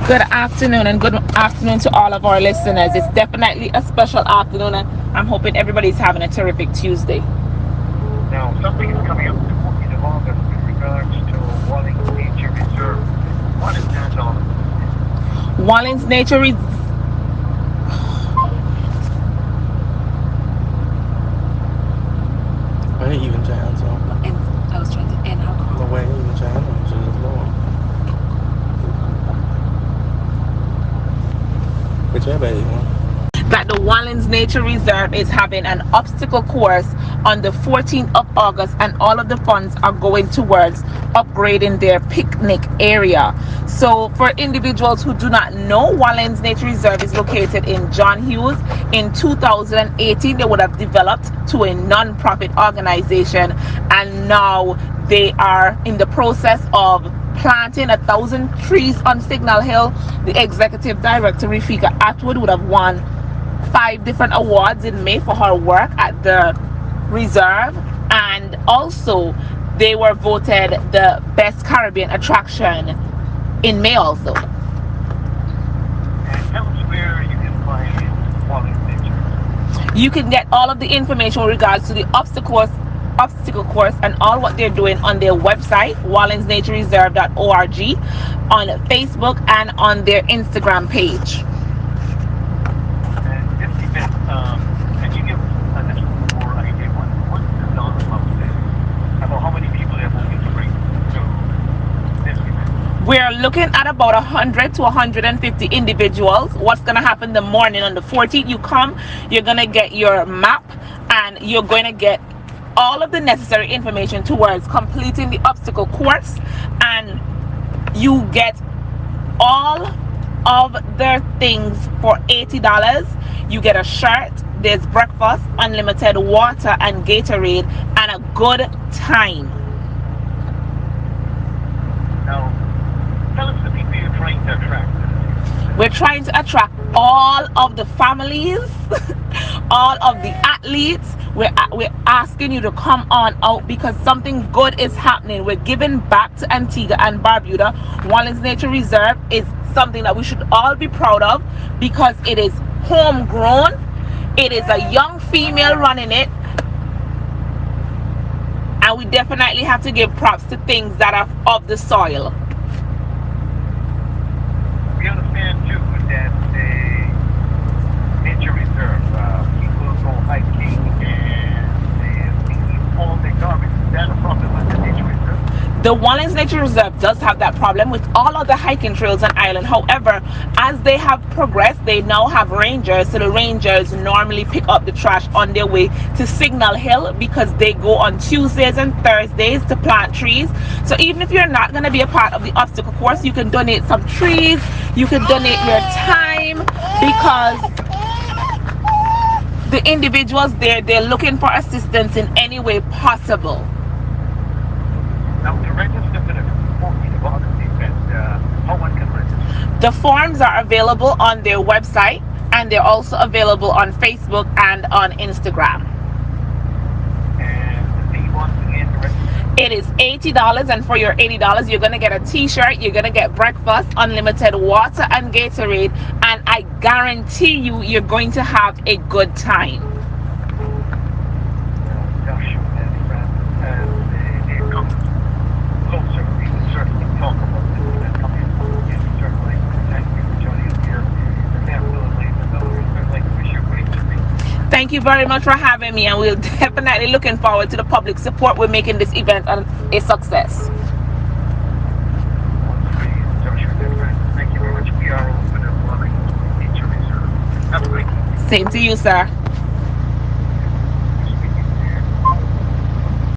Good afternoon, and good afternoon to all of our listeners. It's definitely a special afternoon, and I'm hoping everybody's having a terrific Tuesday. Now, something is coming up the 14th of August with regards to Wallings Nature Reserve. What is that all about? Wallings Nature Reserve. I ain't even chance on. And I was trying to end our call. No way, ain't even chance on. Jesus Lord. Which I bet you want. That the Wallings Nature Reserve is having an obstacle course on the 14th of August, and all of the funds are going towards upgrading their picnic area. So for individuals who do not know, Wallings Nature Reserve is located in John Hughes. In 2018 they would have developed to a non-profit organization, and now they are in the process of planting 1,000 trees on Signal Hill. The executive director Rafika Atwood would have won 5 different awards in May for her work at the reserve, and also they were voted the best Caribbean attraction in May also. And tell us where you can find Wallings Nature. You can get all of the information with regards to the obstacle course and all what they're doing on their website, wallingsnaturereserve.org, on Facebook, and on their Instagram page. And this event, can you give us a little more idea what is all about this? About how many people they're hoping to bring to this event? We're looking at about 100 to 150 individuals. What's going to happen the morning on the 14th? You come, you're going to get your map, and you're going to get all of the necessary information towards completing the obstacle course, and you get all of their things for $80. You get a shirt, there's breakfast, unlimited water and Gatorade, and a good time. Now, tell us the people you're trying to attract. We're trying to attract all of the families, all of the athletes. We're asking you to come on out because something good is happening. We're giving back to Antigua and Barbuda. Wallings Nature Reserve is something that we should all be proud of because it is homegrown. It is a young female running it. And we definitely have to give props to things that are of the soil. We understand too that the nature reserve, people go hiking and they leave all their garbage. Is that a problem with the nature reserve? The Wallings Nature Reserve does have that problem with all of the hiking trails on island. However, as they have progressed, they now have rangers. So the rangers normally pick up the trash on their way to Signal Hill because they go on Tuesdays and Thursdays to plant trees. So even if you're not going to be a part of the obstacle course, you can donate some trees. You can donate your time because the individuals there, they're looking for assistance in any way possible. Now, to register for the 14th of August event, how one can register? The forms are available on their website, and they're also available on Facebook and on Instagram. And the fee once again to register? It is $80, and for your $80, you're going to get a t-shirt, you're going to get breakfast, unlimited water and Gatorade, and I guarantee you, you're going to have a good time. Gosh, as they come closer, we will certainly talk about this event coming in. Certainly, thank you for joining us here this afternoon, ladies and gentlemen. I'd like to wish you a great evening. Thank you very much for having me, and we're definitely looking forward to the public support. We're making this event a success. Once again, Joshua, dear friends, thank you very much. We are over the Wallings Nature Reserve. Have a great evening. Same to you, sir.